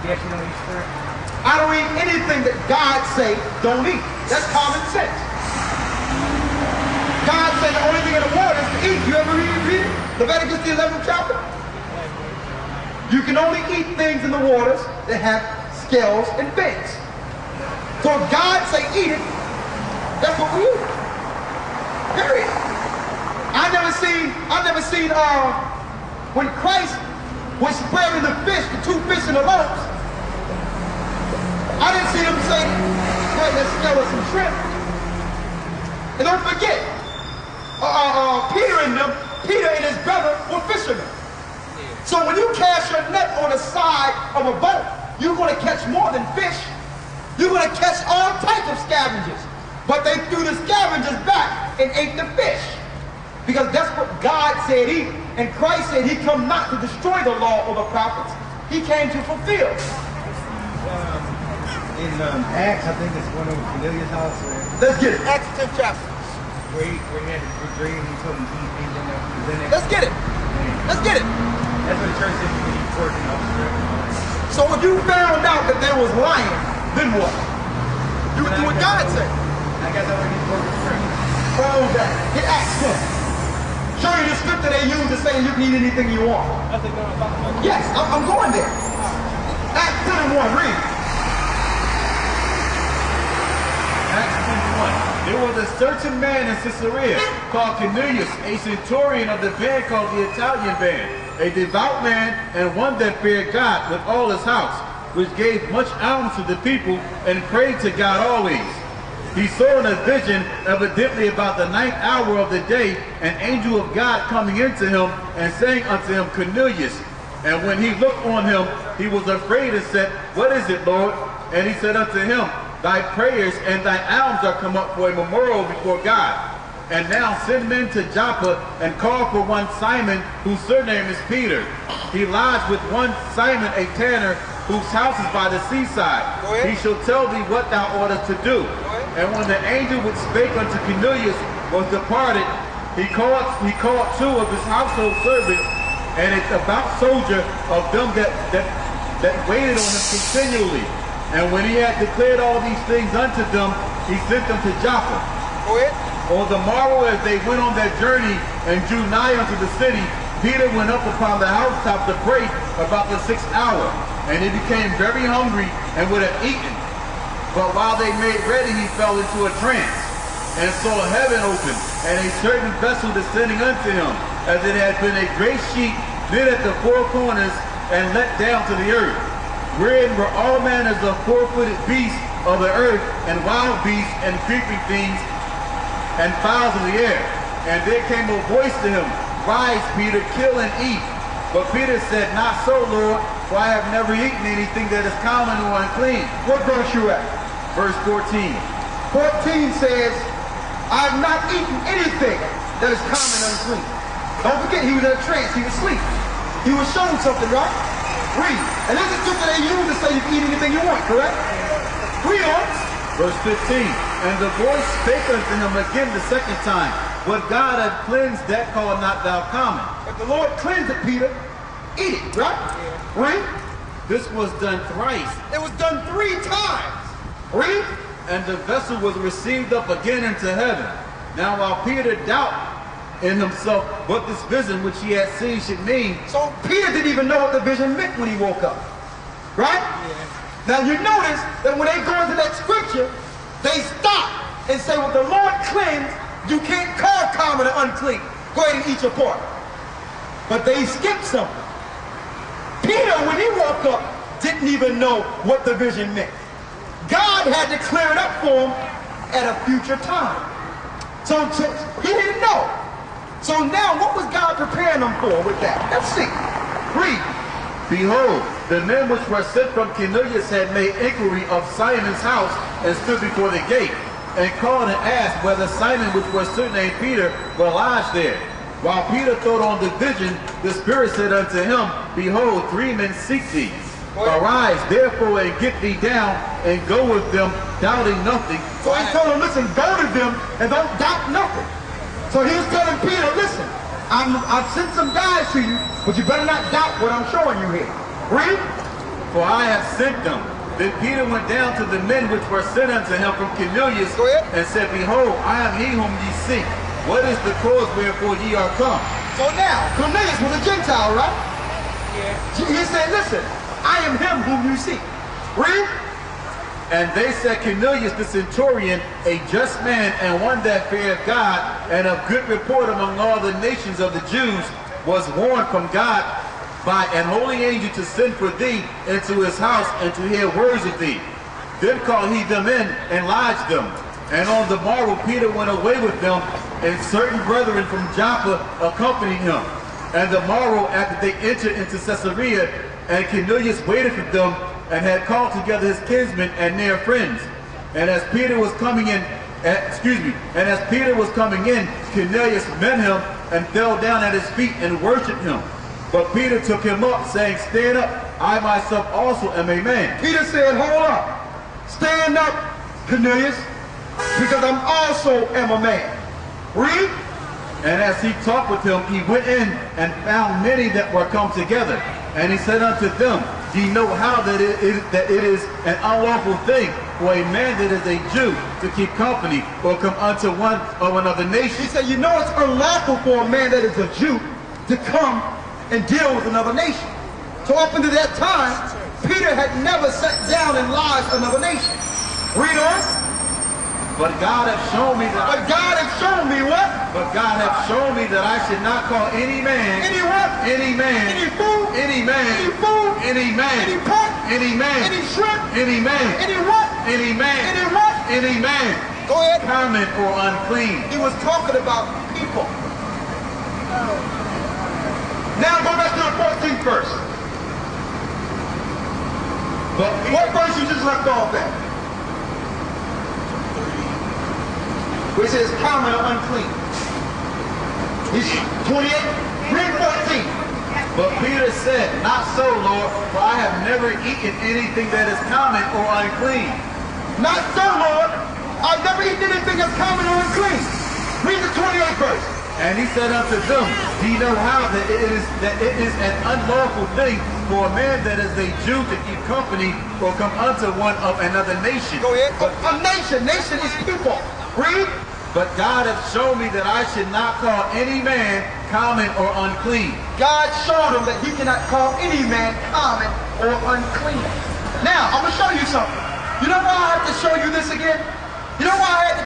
Yes, you don't eat shrimp. I don't eat anything that God say don't eat. That's common sense. God said the only thing in the world is to eat. You ever read it? Leviticus the 11th chapter? You can only eat things in the waters that have scales and fins. So if God say eat it, that's what we eat. Period. I never seen when Christ was spreading the fish, the 2 fish and the loaves, I didn't see him say, hey, let's scale us some shrimp. And don't forget, Peter and his brother were fishermen. So when you cast your net on the side of a boat, you're going to catch more than fish. You're going to catch all types of scavengers. But they threw the scavengers back and ate the fish. Because that's what God said eat. And Christ said he come not to destroy the law or the prophets. He came to fulfill. In Acts, I think it's one of Cornelius' house. Let's get it. Acts 10th chapter. Where he had the dream, he told him he was in there. Let's get it. Let's get it. That's what the church said when he was working off the So if you found out that there was lying, then what? You would do what God said. I got that when he's working straight. Hold that. Get Acts 10. Show you the scripture they use to say you can eat anything you want. Yes, I'm going there. Acts 10 and 1, read. Acts 10:1. There was a certain man in Caesarea called Cornelius, a centurion of the band called the Italian band, a devout man and one that feared God with all his house, which gave much alms to the people and prayed to God always. He saw in a vision, evidently about the 9th hour of the day, an angel of God coming into him and saying unto him, Cornelius. And when he looked on him, he was afraid and said, What is it, Lord? And he said unto him, Thy prayers and thy alms are come up for a memorial before God. And now send men to Joppa and call for one Simon, whose surname is Peter. He lodged with one Simon, a tanner, whose house is by the seaside. He shall tell thee what thou oughtest to do. And when the angel which spake unto Cornelius was departed, he called 2 of his household servants and a devout soldier of them that waited on him continually. And when he had declared all these things unto them, he sent them to Joppa. On the morrow, as they went on their journey and drew nigh unto the city, Peter went up upon the housetop to pray about the 6th hour. And he became very hungry and would have eaten. But while they made ready, he fell into a trance, and saw heaven open, and a certain vessel descending unto him, as it had been a great sheet knit at the 4 corners, and let down to the earth, wherein were all manners of 4-footed beasts of the earth, and wild beasts, and creeping things, and fowls of the air. And there came a voice to him, Rise, Peter, kill and eat. But Peter said, Not so, Lord, for I have never eaten anything that is common or unclean. What verse you at? Verse 14. 14 says, I have not eaten anything that is common and unclean. Don't forget, he was in a trance, he was asleep. He was shown something, right? Read. And this is scripture they use to say you can eat anything you want, correct? Read on. Verse 15. And the voice spake unto him again the 2nd time, What God hath cleansed, that call not thou common. If the Lord cleansed it, Peter, eat it, right? Read. This was done thrice. It was done 3 times. Read. And the vessel was received up again into heaven. Now while Peter doubted in himself what this vision which he had seen should mean. So Peter didn't even know what the vision meant when he woke up. Right? Yeah. Now you notice that when they go into that scripture, they stop and say, well, the Lord cleansed, you can't call common or unclean. Go ahead and eat your pork. But they skipped something. Peter, when he woke up, didn't even know what the vision meant. God had to clear it up for him at a future time. So he didn't know. So now what was God preparing them for with that? Let's see. Read. Behold, the men which were sent from Cornelius had made inquiry of Simon's house and stood before the gate, and called and asked whether Simon, which was surnamed Peter, were lodged there. While Peter thought on the vision, the Spirit said unto him, Behold, 3 men seek thee. Arise, therefore, and get thee down, and go with them, doubting nothing. So he told him, listen, go to them, and don't doubt nothing. So he was telling Peter, listen, I've sent some guys to you, but you better not doubt what I'm showing you here. Read. for I have sent them. Then Peter went down to the men which were sent unto him from Cornelius, and said, Behold, I am he whom ye seek. What is the cause wherefore ye are come? So now, Cornelius was a Gentile, right? Yeah. He said, listen, I am him whom you seek. Read. And they said, Cornelius the centurion, a just man, and one that feared God, and of good report among all the nations of the Jews, was warned from God by an holy angel to send for thee into his house and to hear words of thee. Then called he them in and lodged them. And on the morrow Peter went away with them, and certain brethren from Joppa accompanied him. And the morrow after they entered into Caesarea, and Cornelius waited for them, and had called together his kinsmen and near friends. And as Peter was coming in, Cornelius met him and fell down at his feet and worshipped him. But Peter took him up, saying, Stand up, I myself also am a man. Peter said, hold up, stand up, Cornelius, because I'm also am a man. Read. And as he talked with him, he went in and found many that were come together. And he said unto them, Ye know how that it is an unlawful thing for a man that is a Jew to keep company or come unto one of another nation. He said, you know it's unlawful for a man that is a Jew to come and deal with another nation. So up until that time, Peter had never sat down and lodged another nation. Read on. But God hath shown me that But God hath shown me what? But God hath shown me that I should not call any man, Any what? any man, Any food? any man, Any food? any man, Any pork? any man, Any shrimp? any man, Any what? any man, Any what? any man, Go ahead. common or unclean. He was talking about people. Now go back to the 14th verse. But What verse you just left off at? Which is common or unclean. He's 28. Read 14. But Peter said, Not so, Lord, for I have never eaten anything that is common or unclean. Not so, Lord. I've never eaten anything that's common or unclean. Read the 28th verse. And he said unto them, Do ye know how that it is an unlawful thing for a man that is a Jew to keep company or come unto one of another nation? Go ahead. A nation. Nation is people. Read. But God hath shown me that I should not call any man common or unclean. God showed him that he cannot call any man common or unclean. Now, I'm going to show you something. You know why I have to show you this again? You know why I had to